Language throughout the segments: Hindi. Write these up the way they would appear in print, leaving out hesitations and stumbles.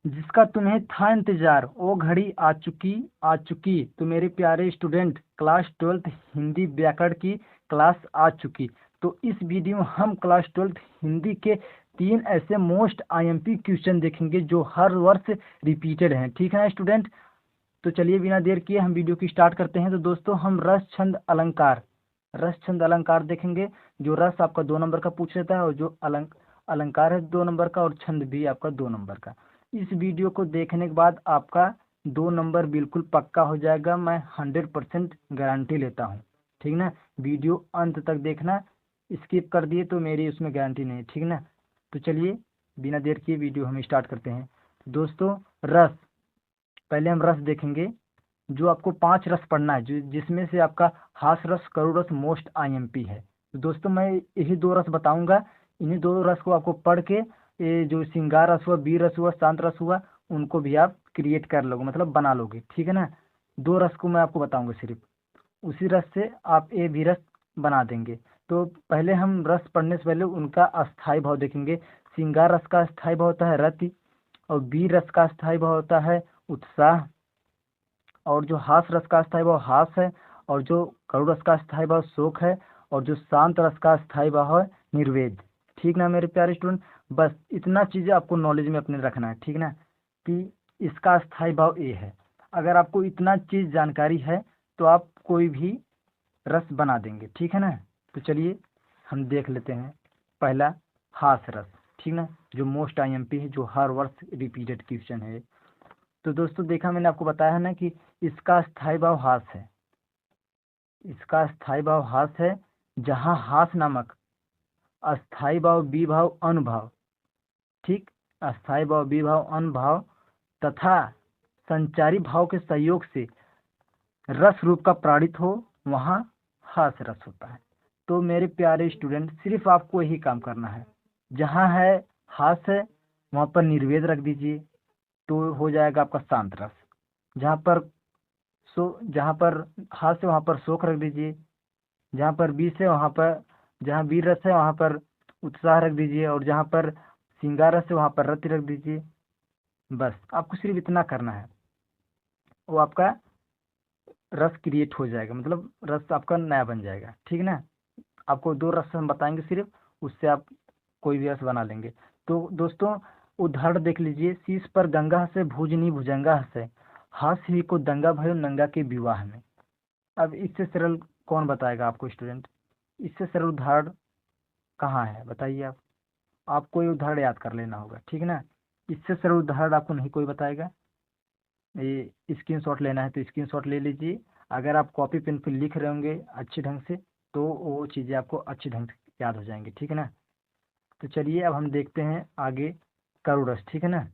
जिसका तुम्हें था इंतजार वो घड़ी आ चुकी। तो मेरे प्यारे स्टूडेंट, क्लास 12th हिंदी व्याकरण की क्लास आ चुकी। तो इस वीडियो में हम क्लास 12th हिंदी के 3 ऐसे मोस्ट आईएमपी क्वेश्चन देखेंगे जो हर वर्ष रिपीटेड हैं। ठीक है ना स्टूडेंट? तो चलिए बिना देर किए हम वीडियो की स्टार्ट करते हैं। तो दोस्तों हम रस छंद अलंकार देखेंगे। जो रस आपका 2 नंबर का पूछ लेता है और जो अलंकार है 2 नंबर का और छंद भी आपका 2 नंबर का। इस वीडियो को देखने के बाद आपका 2 नंबर बिल्कुल पक्का हो जाएगा। मैं 100% गारंटी लेता हूँ। ठीक ना? वीडियो अंत तक देखना। स्किप कर दिए तो मेरी उसमें गारंटी नहीं। ठीक ना? तो चलिए बिना देर किए वीडियो हम स्टार्ट करते हैं। दोस्तों रस, पहले हम रस देखेंगे। जो आपको 5 रस पढ़ना है, जो जिसमें से आपका हास रस करुण रस मोस्ट आईएमपी है। तो दोस्तों मैं यही 2 रस बताऊंगा। इन्हीं 2 रस को आपको पढ़ के ये जो श्रृंगार रस हुआ, वीर रस हुआ, शांत रस हुआ, उनको भी आप क्रिएट कर लोगे, मतलब बना लोगे। ठीक है ना? 2 रस को मैं आपको बताऊंगा सिर्फ, उसी रस से आप ए भी रस बना देंगे। तो पहले हम रस पढ़ने से पहले उनका अस्थाई भाव देखेंगे। श्रृंगार रस का अस्थाई भाव होता है रति, और वीर रस का अस्थाई भाव होता है उत्साह, और जो हास रस का अस्थाई भाव हास है, और जो करुण रस का अस्थाई भाव शोक है, और जो शांत रस का अस्थाई भाव है निर्वेद। ठीक ना मेरे प्यारे स्टूडेंट? बस इतना चीजें आपको नॉलेज में अपने रखना है। ठीक ना? कि इसका अस्थाई भाव ए है। अगर आपको इतना चीज जानकारी है तो आप कोई भी रस बना देंगे। ठीक है ना? तो चलिए हम देख लेते हैं। पहला हास रस, ठीक ना, जो मोस्ट आईएमपी है, जो हर वर्ष रिपीटेड क्वेश्चन है। तो दोस्तों देखा, मैंने आपको बताया है ना कि इसका स्थायी भाव हास है। इसका स्थायी भाव हास है। जहाँ हास नामक अस्थाई भाव विभाव अनुभाव, ठीक, अस्थाई भाव विभाव अनुभाव तथा संचारी भाव के सहयोग से रस रूप का प्राणित हो, वहाँ हास रस होता है। तो मेरे प्यारे स्टूडेंट, सिर्फ आपको यही काम करना है। जहाँ है हास है वहाँ पर निर्वेद रख दीजिए, तो हो जाएगा आपका शांत रस। जहाँ पर जहाँ पर हास है वहाँ पर शोक रख दीजिए। जहाँ पर विष है वहाँ पर, जहाँ वीर रस है वहाँ पर उत्साह रख दीजिए, और जहाँ पर श्रृंगार रस है वहाँ पर रति रख दीजिए। बस आपको सिर्फ इतना करना है, वो आपका रस क्रिएट हो जाएगा, मतलब रस आपका नया बन जाएगा। ठीक ना? आपको 2 रस हम बताएंगे सिर्फ, उससे आप कोई भी रस बना लेंगे। तो दोस्तों उदाहरण देख लीजिए। शीश पर गंगा हंसे भुजनी भुजंगा हंसे, हास ही को दंगा भयो नंगा के विवाह में। अब इससे सरल कौन बताएगा आपको स्टूडेंट? इससे सरल उदाहरण कहाँ है बताइए आप? आपको ये उदाहरण याद कर लेना होगा। ठीक है ना? इससे सरल उदाहरण आपको नहीं कोई बताएगा। ये स्क्रीनशॉट लेना है तो स्क्रीनशॉट ले लीजिए। अगर आप कॉपी पेन पे लिख रहे होंगे अच्छे ढंग से तो वो चीज़ें आपको अच्छे ढंग से याद हो जाएंगी। ठीक है ना? तो चलिए अब हम देखते हैं आगे करुण रस। ठीक है ना?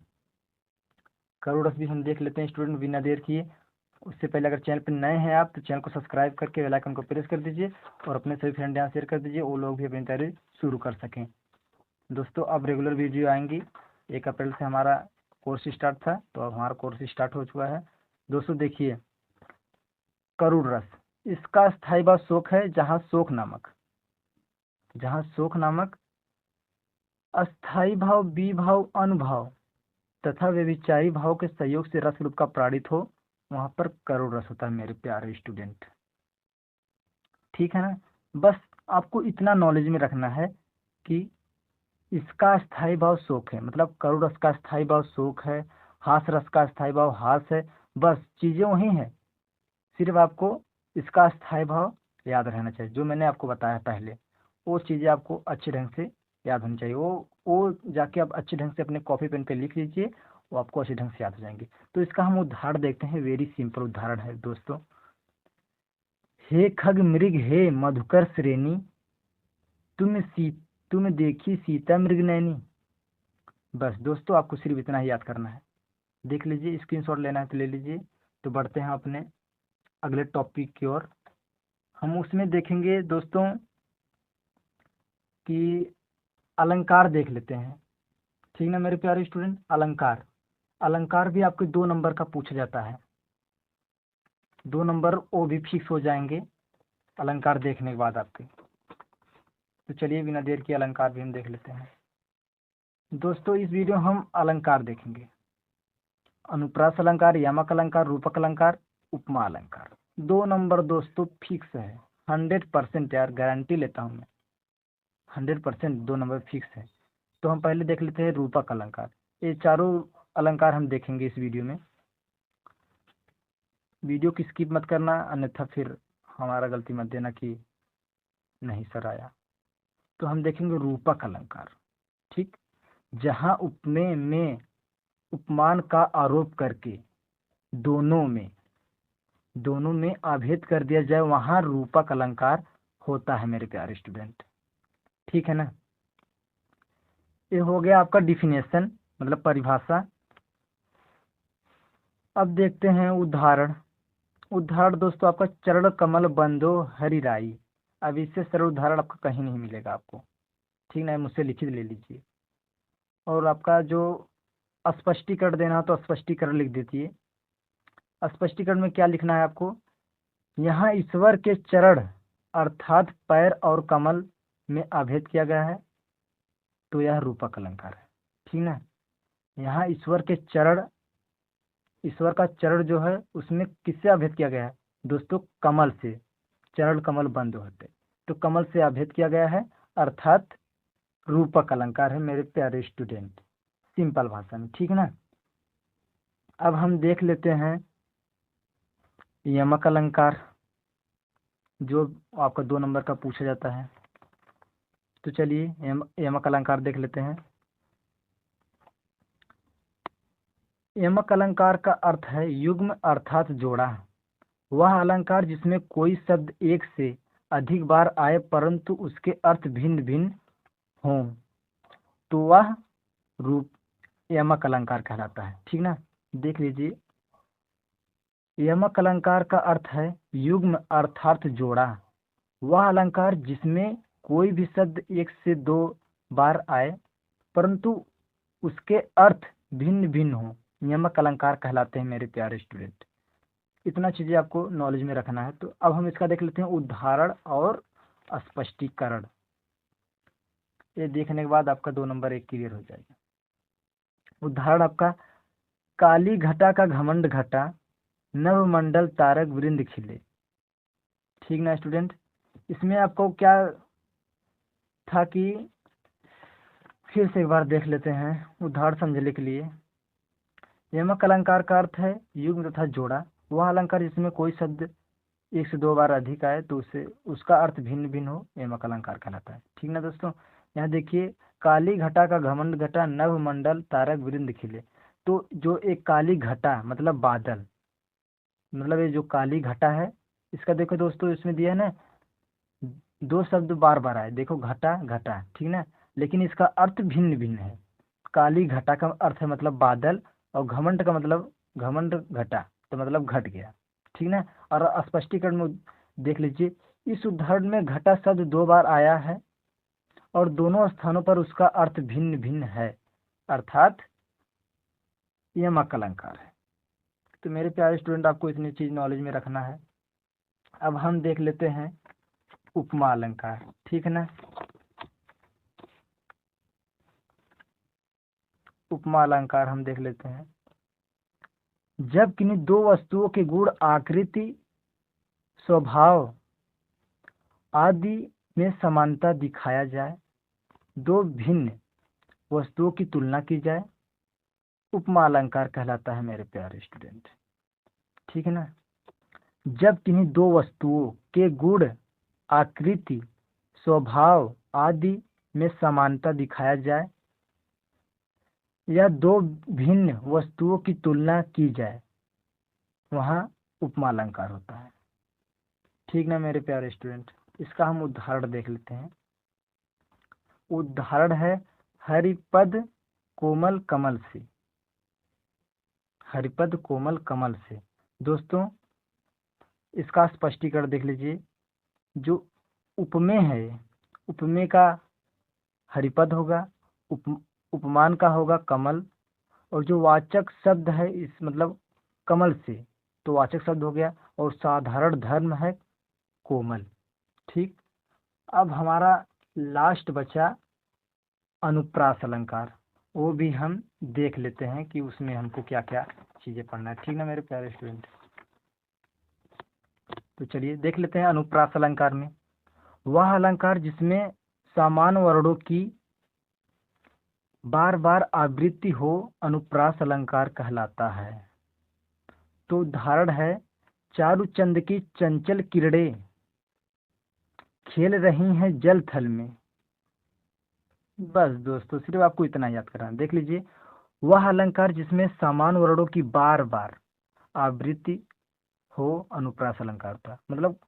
करुण रस भी हम देख लेते हैं स्टूडेंट बिना देर किए। उससे पहले अगर चैनल पर नए हैं आप तो चैनल को सब्सक्राइब करके बेल आइकन को प्रेस कर दीजिए, और अपने सभी फ्रेंड यहाँ शेयर कर दीजिए, वो लोग भी अपनी तैयारी शुरू कर सकें। दोस्तों अब रेगुलर वीडियो आएंगी। 1 अप्रैल से हमारा कोर्स स्टार्ट था, तो अब हमारा कोर्स स्टार्ट हो चुका है। दोस्तों देखिए, करुण रस, इसका स्थायी भाव शोक है। जहाँ शोक नामक अस्थाई भाव विभाव अनुभाव तथा व्यभिचारी भाव के सहयोग से रस रूप का प्राणित हो, वहां पर करुण रस होता है मेरे प्यारे स्टूडेंट। ठीक है ना? बस आपको इतना नॉलेज में रखना है कि इसका स्थायी भाव शोक है, मतलब करुण रस का स्थायी भाव शोक है, हास रस का स्थायी भाव हास है। बस चीजें वही है, सिर्फ आपको इसका स्थायी भाव याद रहना चाहिए। जो मैंने आपको बताया पहले, वो चीजें आपको अच्छे ढंग से याद होनी चाहिए। वो जाके आप अच्छे ढंग से अपने कॉपी पेन पे लिख लीजिए, वो आपको अच्छे ढंग से याद हो जाएंगे। तो इसका हम उदाहरण देखते हैं। वेरी सिंपल उदाहरण है दोस्तों। हे खग मृग हे मधुकर श्रेणी, तुम सी तुम देखी सीता मृग नैनी। बस दोस्तों आपको सिर्फ इतना ही याद करना है। देख लीजिए, स्क्रीनशॉट लेना है तो ले लीजिए। तो बढ़ते हैं अपने अगले टॉपिक की ओर। हम उसमें देखेंगे दोस्तों कि अलंकार देख लेते हैं। ठीक ना मेरे प्यारे स्टूडेंट? अलंकार, अलंकार भी आपके 2 नंबर का पूछा जाता है। 2 नंबर वो भी फिक्स हो जाएंगे अलंकार देखने के बाद आपके। तो चलिए बिना देर के अलंकार भी हम देख लेते हैं। दोस्तों इस वीडियो में हम अलंकार देखेंगे। अनुप्रास अलंकार, यमक अलंकार, रूपक अलंकार, उपमा अलंकार। 2 नंबर दोस्तों फिक्स है, 100% यार, गारंटी लेता हूँ मैं, 100% 2 नंबर फिक्स है। तो हम पहले देख लेते हैं रूपक अलंकार। ये चारों अलंकार हम देखेंगे इस वीडियो में। वीडियो की स्किप मत करना, अन्यथा फिर हमारा गलती मत देना कि नहीं सर आया। तो हम देखेंगे रूपक अलंकार, ठीक, जहाँ उपमेय में उपमान का आरोप करके दोनों में अभेद कर दिया जाए, वहां रूपक अलंकार होता है मेरे प्यारे स्टूडेंट, ठीक है ना। ये हो गया आपका डिफिनेशन, मतलब परिभाषा। अब देखते हैं उदाहरण। उदाहरण दोस्तों आपका चरण कमल बंदो हरि राई। अब इससे सरल उदाहरण आपका कहीं नहीं मिलेगा आपको, ठीक ना, मुझसे लिखित ले लीजिए। और आपका जो स्पष्टीकरण देना हो तो स्पष्टीकरण लिख दीजिए। स्पष्टीकरण में क्या लिखना है आपको, यहाँ ईश्वर के चरण अर्थात पैर और कमल में अभेद किया गया है, तो यह रूपक अलंकार है, ठीक ना। यहाँ ईश्वर के चरण, ईश्वर का चरण जो है उसमें किससे अभेद किया गया है दोस्तों, कमल से। चरण कमल बंद होते, तो कमल से अभेद किया गया है, अर्थात रूपक अलंकार है मेरे प्यारे स्टूडेंट, सिंपल भाषा में, ठीक ना। अब हम देख लेते हैं यमक अलंकार, जो आपका 2 नंबर का पूछा जाता है। तो चलिए यमक अलंकार देख लेते हैं। यमक अलंकार का अर्थ है युग्म अर्थात जोड़ा। वह अलंकार जिसमें कोई शब्द एक से अधिक बार आए परंतु उसके अर्थ भिन्न भिन्न हों, तो वह रूप यमक अलंकार कहलाता है, ठीक ना। देख लीजिए, यमक अलंकार का अर्थ है युग्म अर्थात जोड़ा। वह अलंकार जिसमें कोई भी शब्द एक से 2 बार आए परंतु उसके अर्थ भिन्न भिन्न हो, यमक अलंकार कहलाते हैं मेरे प्यारे स्टूडेंट। इतना चीजें आपको नॉलेज में रखना है। तो अब हम इसका देख लेते हैं उदाहरण और स्पष्टीकरण। ये देखने के बाद आपका 2 नंबर एक क्लियर हो जाएगा। उदाहरण आपका काली घटा का घमंड घटा, नवमंडल तारक वृंद खिले, ठीक ना स्टूडेंट। इसमें आपको क्या था कि फिर से एक बार देख लेते हैं उदाहरण समझने के लिए। यमक अलंकार का अर्थ है युग्म तथा जोड़ा। वह अलंकार जिसमें कोई शब्द 1 से 2 बार अधिक आए तो उसे उसका अर्थ भिन्न भिन्न हो, यमक अलंकार कहलाता है, ठीक ना दोस्तों। यहाँ देखिए, काली घटा का घमंड घटा, नव मंडल तारक वृंद खिले। तो जो एक काली घटा मतलब बादल, मतलब ये जो काली घटा है, इसका देखो दोस्तों इसमें दिया है ना 2 शब्द बार बार आए, देखो घटा घटा, ठीक ना, लेकिन इसका अर्थ भिन्न भिन्न है। काली घटा का अर्थ है मतलब बादल, और घमंड का मतलब घमंड घटा तो मतलब घट गया, ठीक ना। और स्पष्टीकरण में देख लीजिए, इस उदाहरण में घटा शब्द 2 बार आया है और दोनों स्थानों पर उसका अर्थ भिन्न भिन्न है, अर्थात यमक अलंकार है। तो मेरे प्यारे स्टूडेंट आपको इतनी चीज नॉलेज में रखना है। अब हम देख लेते हैं उपमा अलंकार, ठीक है ना। उपमा अलंकार हम देख लेते हैं। जब किन्हीं 2 वस्तुओं के गुण, आकृति, स्वभाव आदि में समानता दिखाया जाए, 2 भिन्न वस्तुओं की तुलना की जाए, उपमा अलंकार कहलाता है मेरे प्यारे स्टूडेंट, ठीक है ना। जब किन्हीं 2 वस्तुओं के गुण, आकृति, स्वभाव आदि में समानता दिखाया जाए या 2 भिन्न वस्तुओं की तुलना की जाए, वहाँ उपमा अलंकार होता है, ठीक ना मेरे प्यारे स्टूडेंट। इसका हम उदाहरण देख लेते हैं। उदाहरण है हरिपद कोमल कमल से। हरिपद कोमल कमल से दोस्तों इसका स्पष्टीकरण देख लीजिए। जो उपमेय है, उपमेय का हरिपद होगा, उपमान का होगा कमल, और जो वाचक शब्द है इस मतलब कमल से, तो वाचक शब्द हो गया, और साधारण धर्म है कोमल, ठीक। अब हमारा लास्ट बचा अनुप्रास अलंकार। वो भी हम देख लेते हैं कि उसमें हमको क्या क्या चीज़ें पढ़ना है। ठीक ना मेरे प्यारे स्टूडेंट। तो चलिए देख लेते हैं अनुप्रास अलंकार में। वह अलंकार जिसमें समान वर्णों की बार बार आवृत्ति हो अनुप्रास अलंकार कहलाता है। तो उदाहरण है, चारुचंद की चंचल किरणें खेल रही हैं जल थल में। बस दोस्तों सिर्फ आपको इतना याद करना है। देख लीजिए, वह अलंकार जिसमें समान वर्णों की बार बार आवृत्ति हो अनुप्रास अलंकार था। मतलब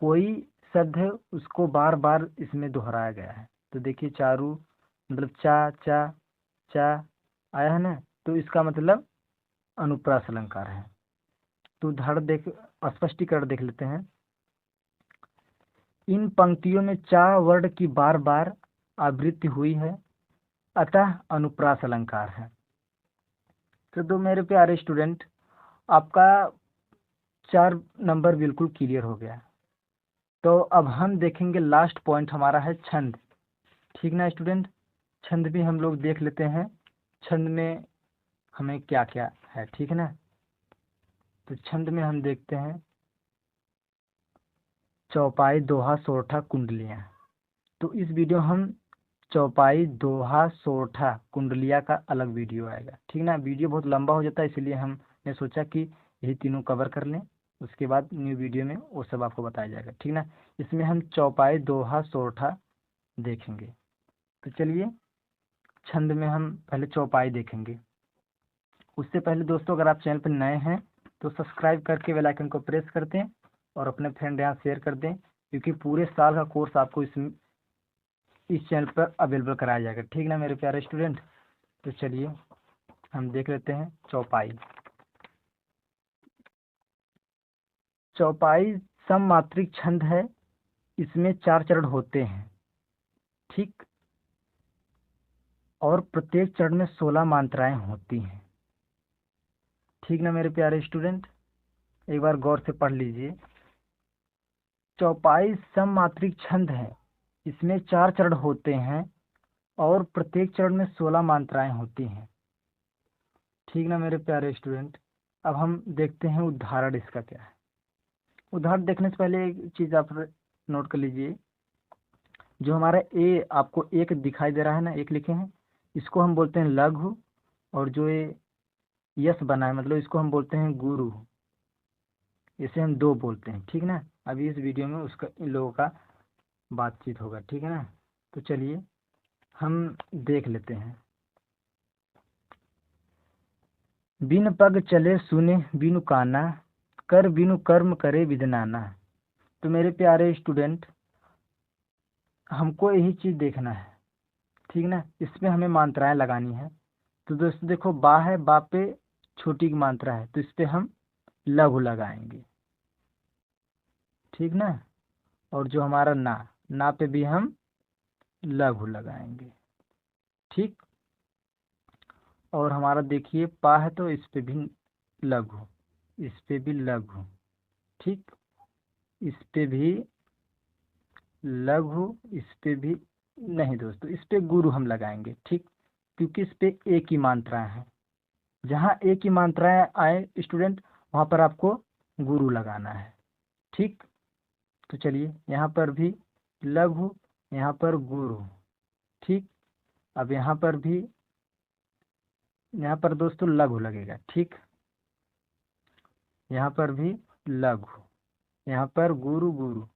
कोई शब्द है उसको बार बार इसमें दोहराया गया है। तो देखिए चारू मतलब चा चा चा आया है ना, तो इसका मतलब अनुप्रास अलंकार है। तो उदाहरण देख स्पष्टीकरण देख लेते हैं। इन पंक्तियों में चा वर्ण की बार बार आवृत्ति हुई है, अतः अनुप्रास अलंकार है। तो दो मेरे प्यारे स्टूडेंट, आपका 4 नंबर बिल्कुल क्लियर हो गया। तो अब हम देखेंगे लास्ट पॉइंट हमारा है छंद। ठीक ना स्टूडेंट, छंद भी हम लोग देख लेते हैं, छंद में हमें क्या क्या है। ठीक है ना, तो छंद में हम देखते हैं चौपाई दोहा सोरठा कुंडलियाँ। तो इस वीडियो हम चौपाई दोहा सोरठा कुंडलिया का अलग वीडियो आएगा। ठीक ना, वीडियो बहुत लंबा हो जाता है, इसलिए हमने सोचा कि यही तीनों कवर कर लें, उसके बाद न्यू वीडियो में वो सब आपको बताया जाएगा। ठीक ना, इसमें हम चौपाई दोहा सोरठा देखेंगे। तो चलिए छंद में हम पहले चौपाई देखेंगे। उससे पहले दोस्तों, अगर आप चैनल पर नए हैं तो सब्सक्राइब करके बेल आइकन को प्रेस कर दें और अपने फ्रेंड यहाँ शेयर कर दें, क्योंकि पूरे साल का कोर्स आपको इस चैनल पर अवेलेबल कराया जाएगा। ठीक ना मेरे प्यारे स्टूडेंट। तो चलिए हम देख लेते हैं चौपाई। चौपाई सममात्रिक छंद है, इसमें 4 चरण होते हैं। ठीक, और प्रत्येक चरण में 16 मात्राएं होती हैं। ठीक ना मेरे प्यारे स्टूडेंट, एक बार गौर से पढ़ लीजिए। चौपाई सममात्रिक छंद है, इसमें 4 चरण होते हैं और प्रत्येक चरण में 16 मात्राएं होती हैं। ठीक ना मेरे प्यारे स्टूडेंट, अब हम देखते हैं उदाहरण इसका क्या है। उदाहरण देखने से पहले एक चीज़ आप नोट कर लीजिए। जो हमारा ए आपको एक दिखाई दे रहा है ना, एक लिखे हैं, इसको हम बोलते हैं लघु। और जो ये यस बना है मतलब इसको हम बोलते हैं गुरु। इसे हम दो बोलते हैं। ठीक ना, अभी इस वीडियो में उसका इन लोगों का बातचीत होगा। ठीक है ना, तो चलिए हम देख लेते हैं। बिन पग चले सुने बिनु काना, कर बिनु कर्म करे विदनाना। तो मेरे प्यारे स्टूडेंट, हमको यही चीज़ देखना है। ठीक ना, इसमें हमें मात्राएं लगानी है। तो दोस्तों देखो, बा है, बा पे छोटी की मात्रा है, तो इस पे हम लघु लगाएंगे। ठीक ना, और जो हमारा ना, ना पे भी हम लघु लगाएंगे। ठीक, और हमारा देखिए पा है, तो इस पे भी लघु, इस पे भी लघु। ठीक, इस पे भी लघु, इस पे भी नहीं दोस्तों, इस पे गुरु हम लगाएंगे। ठीक, क्योंकि इस पे एक ही मात्राएं हैं। जहाँ एक ही मात्राएं आए स्टूडेंट, वहाँ पर आपको गुरु लगाना है। ठीक, तो चलिए यहाँ पर भी लघु, यहाँ पर गुरु। ठीक, अब यहाँ पर भी, यहाँ पर दोस्तों लघु लगेगा। ठीक, यहाँ पर भी लघु, यहाँ पर गुरु गुरु।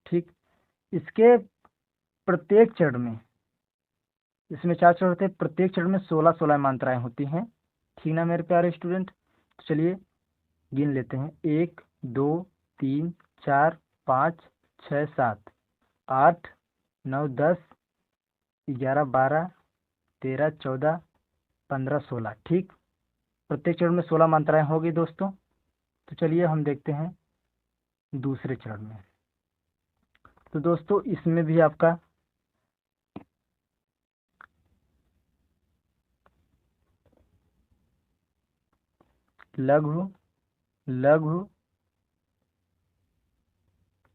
ठीक, इसके प्रत्येक चरण में, इसमें 4 चरण होते हैं, प्रत्येक चरण में 16-16 मात्राएं होती हैं। ठीक ना मेरे प्यारे स्टूडेंट, तो चलिए गिन लेते हैं। 1 2 3 4 5 6 7 8 9 10 11 12 13 14 15 16। ठीक, प्रत्येक चरण में 16 मात्राएं होगी दोस्तों। तो चलिए हम देखते हैं दूसरे चरण में। तो दोस्तों इसमें भी आपका लघु लघु,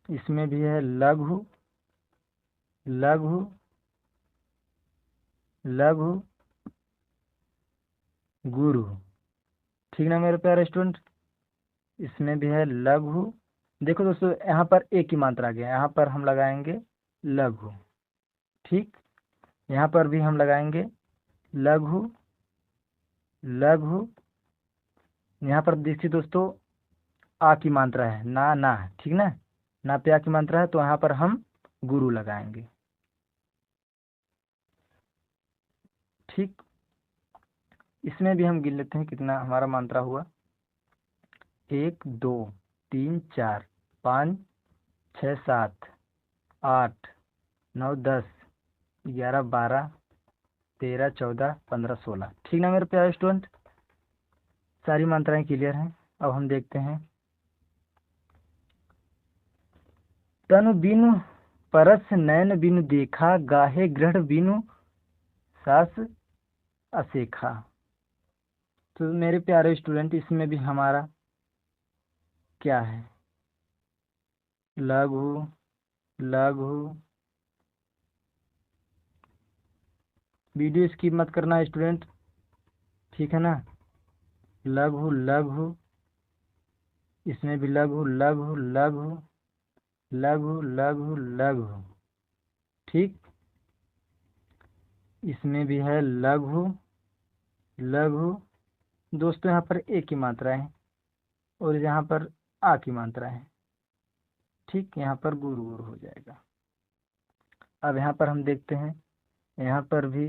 इसमें भी है लघु लघु लघु गुरु। ठीक ना मेरे प्यारे स्टूडेंट। इसमें भी है लघु। देखो दोस्तों, यहाँ पर एक ही मात्रा आ गया, यहाँ पर हम लगाएंगे लघु। ठीक, यहाँ पर भी हम लगाएंगे लघु लघु। यहाँ पर देखिए दोस्तों, आ की मात्रा है, ना ना है, ठीक ना। ना पे आ की मात्रा है, तो यहाँ पर हम गुरु लगाएंगे। ठीक, इसमें भी हम गिन लेते हैं कितना हमारा मात्रा हुआ। 1 2 3 4 5 6 7 8 9 10 11 12 13 14 15 16। ठीक ना मेरे प्यारे स्टूडेंट, सारी मात्राएं क्लियर हैं। अब हम देखते हैं तनु बिनु परस नैन बिनु देखा, गाहे गृढ़ बिनु सास असेखा। तो मेरे प्यारे स्टूडेंट, इसमें भी हमारा क्या है, लघु लघु। वीडियो स्किप मत करना स्टूडेंट, ठीक है ना। लघु लघु, इसमें भी लघु लघु लघु लघु लघु लघु। ठीक, इसमें भी है लघु लघु। दोस्तों, यहाँ पर एक की मात्रा है और यहाँ पर आ की मात्रा है। ठीक, यहाँ पर गुरु गुरु हो जाएगा। अब यहाँ पर हम देखते हैं, यहाँ पर भी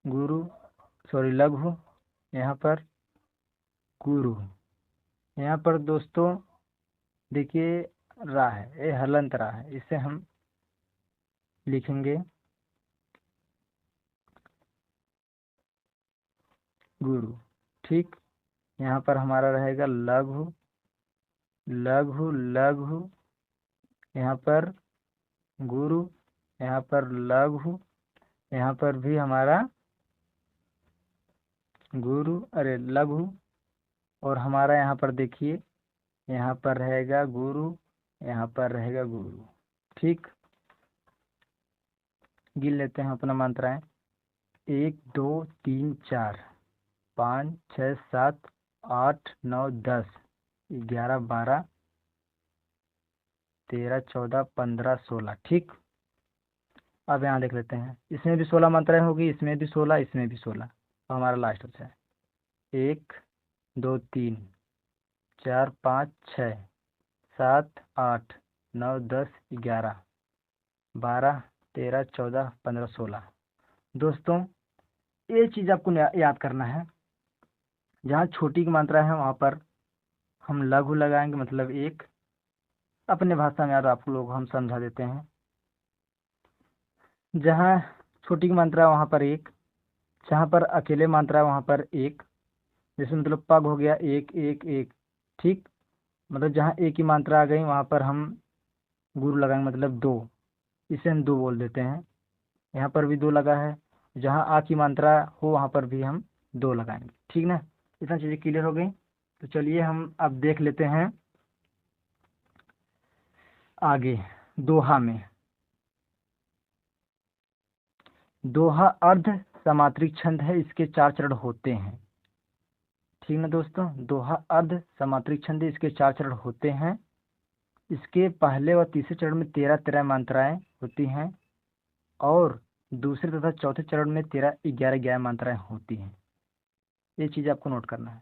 गुरु, सॉरी लघु, यहाँ पर गुरु। यहाँ पर दोस्तों देखिए रा है, ये हलंत रा है, इसे हम लिखेंगे गुरु। ठीक, यहाँ पर हमारा रहेगा लघु लघु लघु, यहाँ पर गुरु, यहाँ पर लघु, यहाँ पर भी हमारा गुरु, अरे लघु, और हमारा यहाँ पर देखिए, यहाँ पर रहेगा गुरु, यहाँ पर रहेगा गुरु। ठीक, गिन लेते हैं अपना मात्राएं। 1 2 3 4 5 6 7 8 9 10 11 12 13 14 15 16। ठीक, अब यहाँ देख लेते हैं, इसमें भी 16 मात्राएं होगी, इसमें भी 16, इसमें भी 16। तो हमारा लास्ट बचा है 1 2 3 4 5 6 7 8 9 10 11 12 13 14 15 16। दोस्तों, ये चीज़ आपको याद करना है, जहाँ छोटी की मात्रा है वहाँ पर हम लघु लगाएंगे, मतलब एक। अपने भाषा में यार आप लोग हम समझा देते हैं, जहाँ छोटी की मात्रा है वहाँ पर एक, जहाँ पर अकेले मात्रा है वहाँ पर एक। जैसे मतलब पग हो गया, एक एक एक। ठीक, मतलब जहाँ एक ही मात्रा आ गई वहाँ पर हम गुरु लगाएंगे, मतलब दो, इसे हम दो बोल देते हैं। यहाँ पर भी दो लगा है, जहाँ आ की मात्रा हो वहाँ पर भी हम दो लगाएंगे। ठीक ना, इतना चीज़ें क्लियर हो गई। तो चलिए हम अब देख लेते हैं आगे दोहा में। दोहा अर्ध समात्रिक छंद है, इसके 4 चरण होते हैं। ठीक ना दोस्तों, दोहा अर्ध समात्रिक छंद है, इसके 4 चरण होते हैं। इसके पहले व तीसरे चरण में 13 मात्राएं होती हैं, और दूसरे तथा चौथे चरण में 11 मात्राएं होती हैं। ये चीज़ आपको नोट करना है,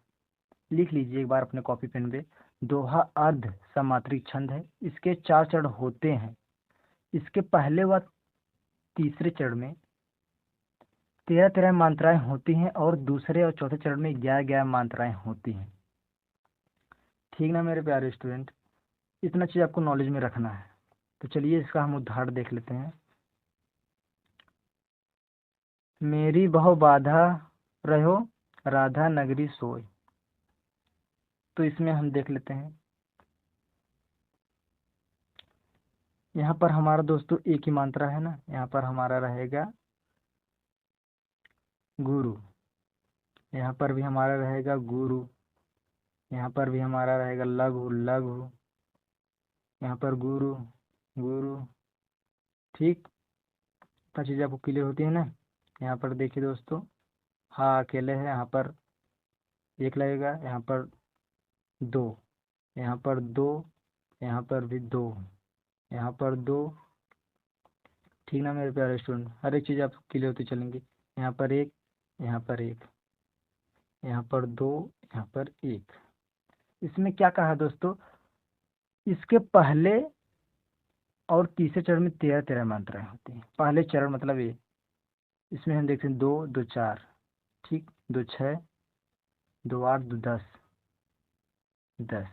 लिख लीजिए एक बार अपने कॉपी पेन पे। दोहा अर्ध समात्रिक छंद है, इसके 4 चरण होते हैं। इसके पहले व तीसरे चरण में 13 मात्राएं होती हैं, और दूसरे और चौथे चरण में 11 मात्राएं होती हैं। ठीक ना मेरे प्यारे स्टूडेंट, इतना चीज़ आपको नॉलेज में रखना है। तो चलिए इसका हम उदाहरण देख लेते हैं। मेरी बहु बाधा रहो, राधा नगरी सोई। तो इसमें हम देख लेते हैं, यहाँ पर हमारा दोस्तों एक ही मात्रा है ना, यहाँ पर हमारा रहेगा गुरु, यहाँ पर भी हमारा रहेगा गुरु, यहाँ पर भी हमारा रहेगा लघु लघु, यहाँ पर गुरु गुरु। ठीक, इतना चीज़ आपको क्लियर होती है ना। यहाँ पर देखिए दोस्तों, हाँ अकेले है, यहाँ पर एक लगेगा, यहाँ पर दो, यहाँ पर दो, यहाँ पर भी दो, यहाँ पर दो। ठीक ना मेरे प्यारे स्टूडेंट, हर एक चीज़ आप क्लियर होती चलेंगी। यहाँ पर एक, यहाँ पर एक, यहाँ पर दो, यहाँ पर एक। इसमें क्या कहा दोस्तों, इसके पहले और तीसरे चरण में 13 13 मात्राएं होती हैं। पहले चरण मतलब ये, इसमें हम देखते हैं दो दो चार, ठीक, दो छः, दो आठ, दो दस, 10,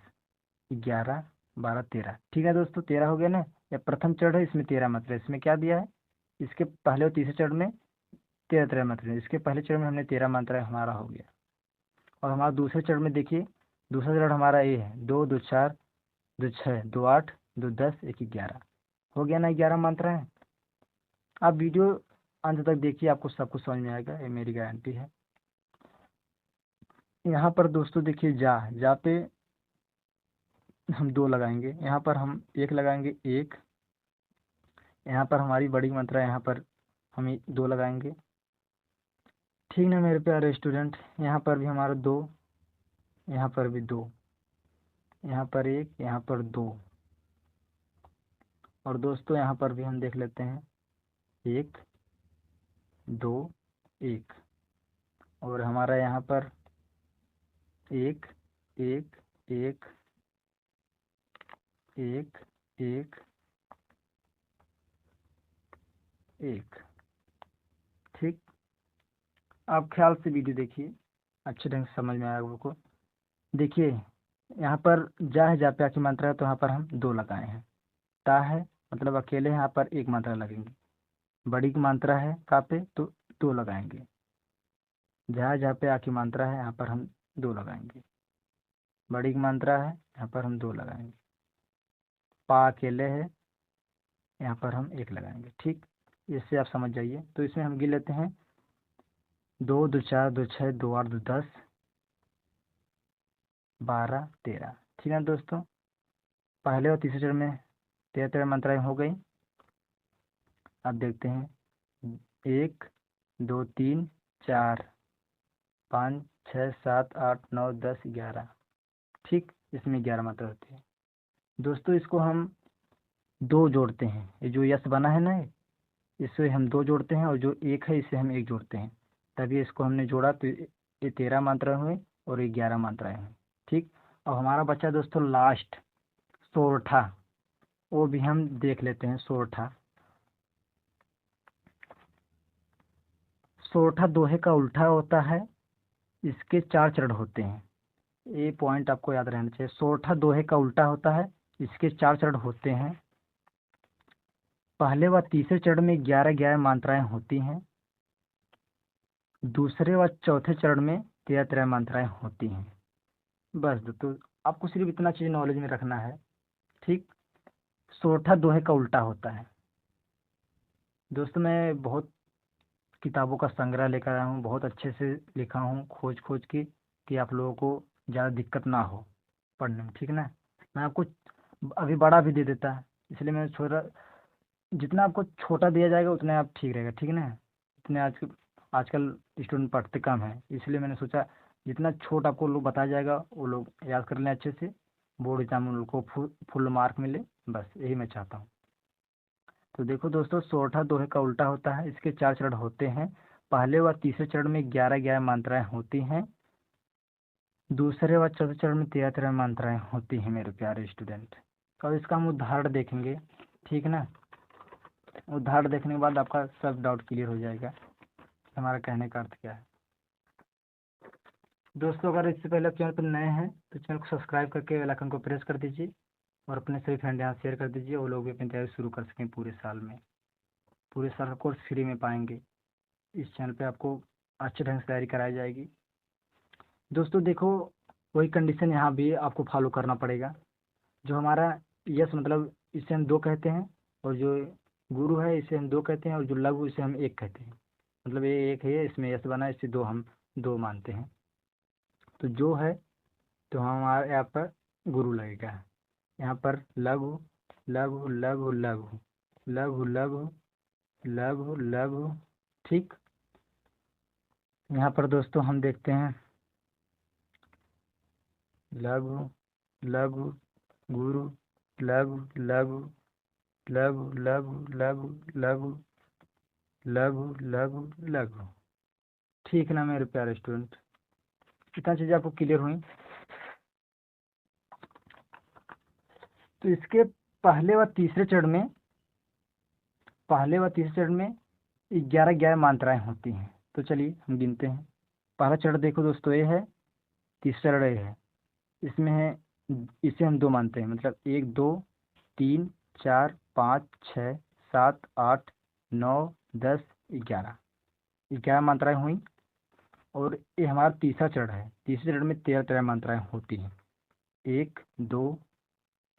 11, 12, 13। ठीक है दोस्तों, 13 हो गया ना। यह प्रथम चरण है, इसमें 13 मात्रा। इसमें क्या दिया है, इसके पहले और तीसरे चरण में 13 13 मात्रा। इसके पहले चरण में हमने 13 मात्रा हमारा हो गया। और हमारा दूसरे चरण में देखिए, दूसरा चरण हमारा ये है, दो दो चार, दो छः, दो आठ, दो दस, एक 11। हो गया ना 11 मात्राएं। आप वीडियो अंत तक देखिए, आपको सब कुछ समझ में आएगा, ये मेरी गारंटी है। यहाँ पर दोस्तों देखिए, जा जा पे हम दो लगाएंगे, यहाँ पर हम एक लगाएंगे, एक। यहाँ पर हमारी बड़ी मात्रा है, यहाँ पर हम दो लगाएंगे। ठीक ना मेरे प्यारे स्टूडेंट, यहाँ पर भी हमारा दो, यहाँ पर भी दो, यहाँ पर एक, यहाँ पर दो। और दोस्तों यहाँ पर भी हम देख लेते हैं, एक, दो, एक। और हमारा यहाँ पर एक, एक, एक, एक, एक, एक। ठीक, आप ख्याल से वीडियो देखिए, अच्छे ढंग से समझ में आएगा आपको। देखिए यहाँ पर जा है, जा पे आखिरी मात्रा है, तो यहाँ पर हम दो लगाए हैं। ता है मतलब अकेले, यहाँ पर एक मात्रा लगेंगे। बड़ी की मात्रा है का पे, तो दो लगाएंगे। जहाँ जहाँ पे आखिरी मात्रा है, यहाँ पर हम दो लगाएंगे। बड़ी की मात्रा है, यहाँ पर हम दो लगाएंगे। पा अकेले है, यहाँ पर हम एक लगाएंगे। ठीक, इससे आप समझ जाइए। तो इसमें हम गिन लेते हैं, दो दो चार, दो छः, दो आठ, दो 10, 12, 13। ठीक है दोस्तों, पहले और तीसरे चरण में 13 13 मात्राएं हो गई। अब देखते हैं, एक, दो, तीन, चार, 5, 6, 7, 8, 9, 10, 11। ठीक, इसमें 11 मात्रा होती है दोस्तों। इसको हम दो जोड़ते हैं, ये जो यस बना है ना, इससे हम दो जोड़ते हैं, और जो एक है इससे हम एक जोड़ते हैं, तभी इसको हमने जोड़ा, तो ये 13 मात्रा हुए और ये 11 मात्राएं हुई। ठीक, अब हमारा बच्चा दोस्तों लास्ट, सोरठा। वो भी हम देख लेते हैं। सोरठा, सोरठा दोहे का उल्टा होता है, इसके 4 चरण होते हैं। ये पॉइंट आपको याद रहना चाहिए, सोरठा दोहे का उल्टा होता है, इसके 4 चरण होते हैं। पहले व तीसरे चरण में 11 11 मात्राएं होती हैं। दूसरे व चौथे चरण में 13 13 मात्राएं होती हैं। बस दोस्तों, आपको सिर्फ इतना चीज़ नॉलेज में रखना है। ठीक, सोरठा दोहे का उल्टा होता है। दोस्तों मैं बहुत किताबों का संग्रह लेकर आया हूँ, बहुत अच्छे से लिखा हूँ खोज खोज के, कि आप लोगों को ज़्यादा दिक्कत ना हो पढ़ने में। ठीक है ना, मैं आपको अभी बड़ा भी दे देता है, इसलिए मैं छोटा, जितना आपको छोटा दिया जाएगा उतना आप ठीक रहेगा। ठीक है ना, इतने आजकल स्टूडेंट पढ़ते कम है, इसलिए मैंने सोचा जितना छोट आपको लोग बताया जाएगा वो लोग याद कर लें अच्छे से, बोर्ड एग्जाम में उन लोग को फुल मार्क मिले, बस यही मैं चाहता हूँ। तो देखो दोस्तों, सोरठा दोहे का उल्टा होता है, इसके 4 चरण होते हैं। पहले व तीसरे चरण में 11 11 मात्राएं होती हैं। दूसरे व चौथे चरण में 13 13 मात्राएं होती हैं मेरे प्यारे स्टूडेंट। और इसका हम उदाहरण देखेंगे। ठीक ना, उदाहरण देखने के बाद आपका सब डाउट क्लियर हो जाएगा, हमारा कहने का अर्थ क्या है। दोस्तों अगर इससे पहले आप चैनल पर नए हैं तो चैनल को सब्सक्राइब करके बेल आइकन को प्रेस कर दीजिए, और अपने सभी फ्रेंड यहाँ शेयर कर दीजिए, वो लोग भी अपनी तैयारी शुरू कर सकें पूरे साल में। पूरे साल का कोर्स फ्री में पाएंगे, इस चैनल पे आपको अच्छे ढंग से तैयारी कराई जाएगी। दोस्तों देखो, वही कंडीशन यहाँ भी आपको फॉलो करना पड़ेगा। जो हमारा यस मतलब इसे हम दो कहते हैं, और जो गुरु है इसे हम दो कहते हैं, और जो लघु इसे हम एक कहते हैं। मतलब ये एक है, इसमें यस बना है, इससे दो हम दो मानते हैं। तो जो है, तो हमारे यहाँ पर गुरु लगेगा। यहाँ पर लघु लघु लघु लघु लघु लघु लघु लघु। ठीक, यहाँ पर दोस्तों हम देखते हैं लघु लघु गुरु लघु लघु लघु लघु लघु लघु लघु लघु लघु। ठीक है ना मेरे प्यारे स्टूडेंट, कितना चीज़ें आपको क्लियर हुई। तो इसके पहले व तीसरे चरण में 11 मात्राएं होती हैं। तो चलिए हम गिनते हैं। पहला चरण देखो दोस्तों ये है, तीसरा चरण ये है। इसमें है, इसे हम 2 मानते हैं, मतलब 1 2 3 4 5 6 7 8 9 10 11 मात्राएं हुई। और ये हमारा तीसरा चरण है। तीसरे चरण में 13 मात्राएं होती हैं। 1 2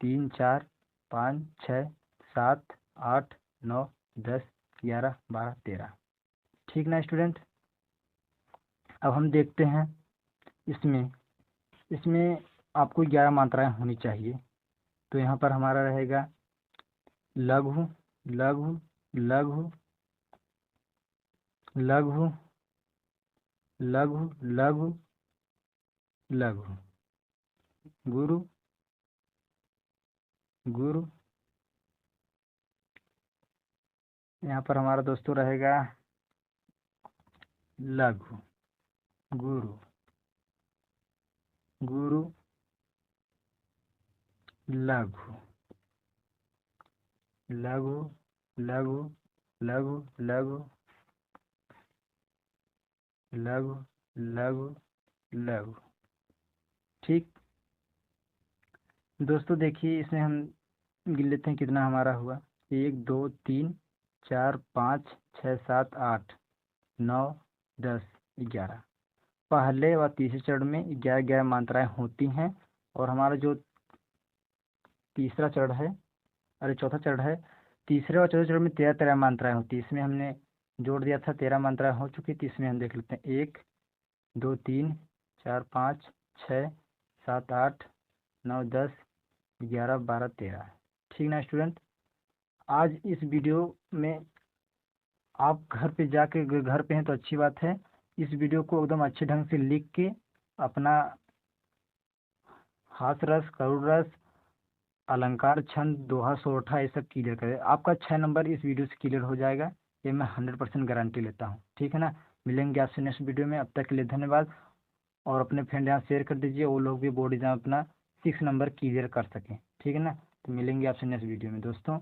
3 4 5 6 7 8 9 10 11 12 13। ठीक ना स्टूडेंट। अब हम देखते हैं इसमें आपको 11 मात्राएं होनी चाहिए। तो यहाँ पर हमारा रहेगा लघु लघु लघु लघु लघु लघु लघु गुरु गुरु। यहाँ पर हमारा दोस्तों रहेगा लघु गुरु गुरु लघु लघु लघु लघु लघु लघु लघु लघु। ठीक दोस्तों, देखिए इसमें हम गिन लेते हैं कितना हमारा हुआ। 1 2 3 4 5 6 7 8 9 10 11। पहले व तीसरे चरण में 11 मात्राएं होती हैं। और हमारा जो तीसरा चरण है, अरे चौथा चरण है, तीसरे और चौथे चरण में 13 मात्राएं होती है। इसमें हमने जोड़ दिया था, 13 मात्राएं हो चुकी थी। इसमें हम देख लेते हैं 1 2 3 4 5 6 7 8 9 10 11 12 13। ठीक ना स्टूडेंट। आज इस वीडियो में आप घर पे जाके, घर पे हैं तो अच्छी बात है, इस वीडियो को एकदम अच्छे ढंग से लिख के अपना हास रस, करुण रस, अलंकार, छंद, दोहा, सोरठा ये सब क्लियर करें। आपका 6 नंबर इस वीडियो से क्लियर हो जाएगा, ये मैं 100% गारंटी लेता हूँ। ठीक है ना। मिलेंगे आपसे नेक्स्ट वीडियो में। अब तक के लिए धन्यवाद। और अपने फ्रेंड यहाँ शेयर कर दीजिए, वो लोग भी बोर्ड एग्जाम अपना 6 नंबर क्लियर कर सकें। ठीक है ना। तो मिलेंगे आपसे नेक्स्ट वीडियो में दोस्तों।